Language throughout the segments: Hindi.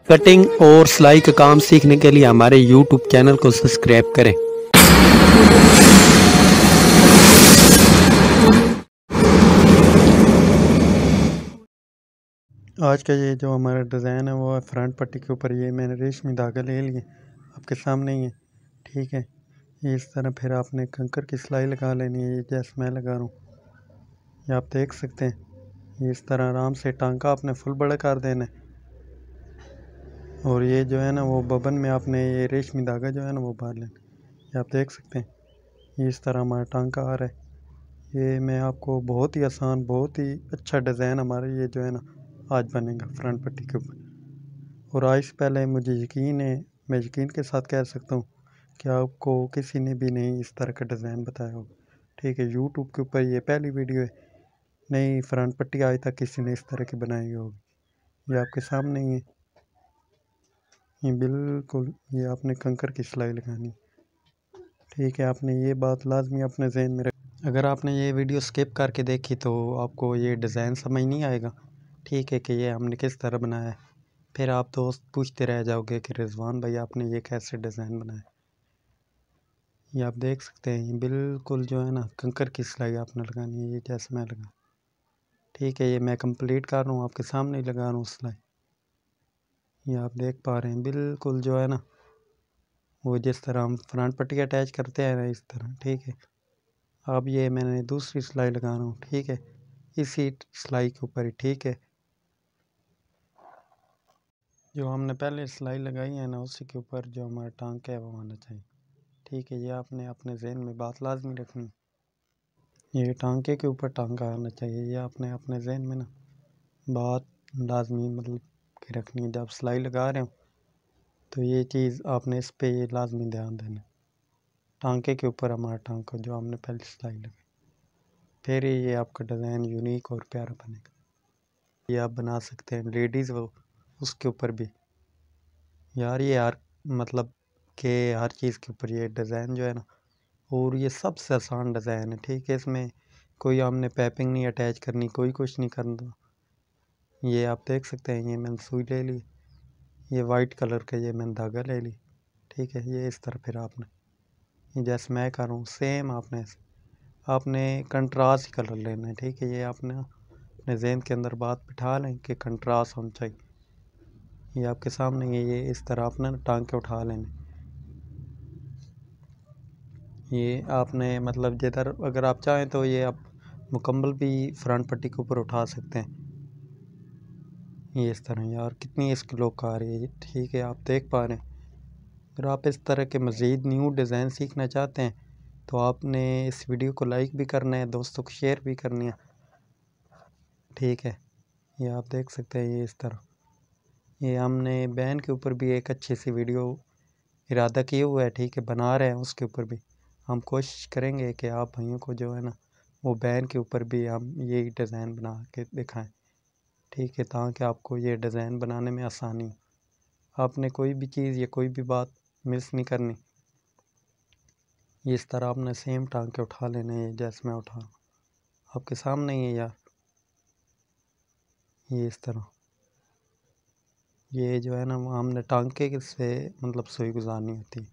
कटिंग और सिलाई का काम सीखने के लिए हमारे YouTube चैनल को सब्सक्राइब करें। आज का ये जो हमारा डिज़ाइन है वो है फ्रंट पट्टी के ऊपर। ये मैंने रेशमी धागा ले लिए, आपके सामने ही है, ठीक है। ये इस तरह फिर आपने कंकर की सिलाई लगा लेनी है, ये जैसे मैं लगा रहा हूँ, ये आप देख सकते हैं। ये इस तरह आराम से टांका आपने फुल बड़ा कर देना है। और ये जो है ना वो बबन में आपने ये रेशमी धागा जो है ना वो बांध लेना, ये आप देख सकते हैं। ये इस तरह हमारा टांका आ रहा है। ये मैं आपको बहुत ही आसान, बहुत ही अच्छा डिज़ाइन हमारा ये जो है ना आज बनेगा फ्रंट पट्टी के ऊपर। और आज से पहले मुझे यकीन है, मैं यकीन के साथ कह सकता हूँ कि आपको किसी ने भी नहीं इस तरह का डिज़ाइन बताया होगा, ठीक है। यूट्यूब के ऊपर ये पहली वीडियो है, नहीं फ्रंट पट्टी आज तक किसी ने इस तरह की बनाई होगी। ये आपके सामने ही है, ये बिल्कुल ये आपने कंकर की सिलाई लगानी, ठीक है। आपने ये बात लाजमी अपने जहन में रख। अगर आपने ये वीडियो स्किप करके देखी तो आपको ये डिज़ाइन समझ नहीं आएगा, ठीक है, कि ये हमने किस तरह बनाया है। फिर आप दोस्त पूछते रह जाओगे कि रिजवान भाई आपने ये कैसे डिज़ाइन बनाया। ये आप देख सकते हैं, ये बिल्कुल जो है ना कंकर की सिलाई आपने लगानी है, ये जैसे मैं लगा, ठीक है। ये मैं कंप्लीट कर रहा हूँ, आपके सामने ही लगा रहा हूँ सिलाई। ये आप देख पा रहे हैं बिल्कुल जो है ना वो जिस तरह हम फ्रंट पट्टी अटैच करते हैं ना इस तरह, ठीक है। अब ये मैंने दूसरी सिलाई लगा रहा हूँ, ठीक है, इसी सिलाई के ऊपर ही, ठीक है। जो हमने पहले सिलाई लगाई है ना उसी के ऊपर जो हमारा टांका है वो आना चाहिए, ठीक है। ये आपने अपने जहन में बात लाजमी रखनी, ये टांके के ऊपर टांका आना चाहिए। ये आपने अपने जहन में ना बात लाजमी मतलब कि रखनी है। जब सिलाई लगा रहे हो तो ये चीज़ आपने इस पे ये लाजमी ध्यान देना, टांके के ऊपर हमारा टांका जो हमने पहले सिलाई लगाई, फिर ये आपका डिज़ाइन यूनिक और प्यारा बनेगा। ये आप बना सकते हैं लेडीज़ वो उसके ऊपर भी यार, ये यार मतलब कि हर चीज़ के ऊपर ये डिज़ाइन जो है ना, और ये सबसे आसान डिज़ाइन है, ठीक है। इसमें कोई हमने पैपिंग नहीं अटैच करनी, कोई कुछ नहीं करना। ये आप देख सकते हैं, ये मैंने सुई ले ली, ये वाइट कलर का ये मैंने धागा ले ली, ठीक है। ये इस तरह फिर आपने ये जैसे मैं कर रहा हूँ सेम आपने कंट्रास्ट कलर लेना है, ठीक है। ये आपने अपने जहन के अंदर बात बिठा लें कि कंट्रास्ट होना चाहिए। ये आपके सामने ये इस तरह आपने टांके उठा लेने। ये आपने मतलब जिधर अगर आप चाहें तो ये आप मुकम्मल भी फ्रंट पट्टी के ऊपर उठा सकते हैं। ये इस तरह यार कितनी इसकी लुक आ रही है, ठीक है, आप देख पा रहे हैं। अगर आप इस तरह के मज़ीद न्यू डिज़ाइन सीखना चाहते हैं तो आपने इस वीडियो को लाइक भी करना है, दोस्तों को शेयर भी करनी है, ठीक है। ये आप देख सकते हैं, ये इस तरह ये हमने बैन के ऊपर भी एक अच्छी सी वीडियो इरादा किए हुआ है, ठीक है, बना रहे हैं। उसके ऊपर भी हम कोशिश करेंगे कि आप भाइयों को जो है ना वो बैन के ऊपर भी हम यही डिज़ाइन बना के दिखाएं, ठीक है, ताकि आपको ये डिज़ाइन बनाने में आसानी। आपने कोई भी चीज़ या कोई भी बात मिस नहीं करनी। ये इस तरह आपने सेम टांके उठा लेने हैं जैसे मैं उठा आपके सामने ही है यार। ये इस तरह ये जो है ना हमने टांके से मतलब सुई गुजारनी होती है,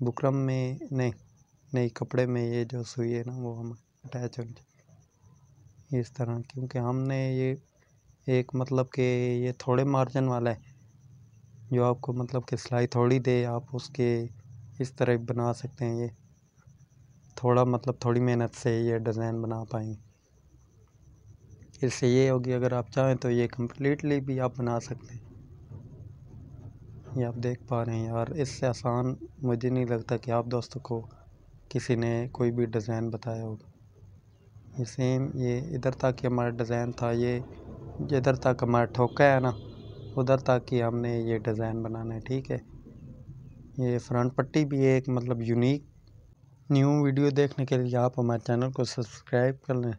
बुकरम में नहीं कपड़े में ये जो सुई है ना वो हम अटैच होनी चाहिए इस तरह, क्योंकि हमने ये एक मतलब कि ये थोड़े मार्जिन वाला है जो आपको मतलब कि सिलाई थोड़ी दे, आप उसके इस तरह बना सकते हैं। ये थोड़ा मतलब थोड़ी मेहनत से ये डिज़ाइन बना पाएंगे। इससे ये होगी अगर आप चाहें तो ये कम्प्लीटली भी आप बना सकते हैं। ये आप देख पा रहे हैं यार, इससे आसान मुझे नहीं लगता कि आप दोस्तों को किसी ने कोई भी डिज़ाइन बताया होगा। ये सेम ये इधर तक कि हमारा डिज़ाइन था, ये जिधर तक हमारा ठोका है ना उधर तक ही हमने ये डिज़ाइन बनाना है, ठीक है। ये फ्रंट पट्टी भी एक मतलब यूनिक न्यू वीडियो देखने के लिए आप हमारे चैनल को सब्सक्राइब कर लें,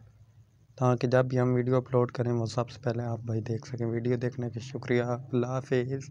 ताकि जब भी हम वीडियो अपलोड करें वो सबसे पहले आप भाई देख सकें। वीडियो देखने का शुक्रिया, अल्लाह हाफिज़।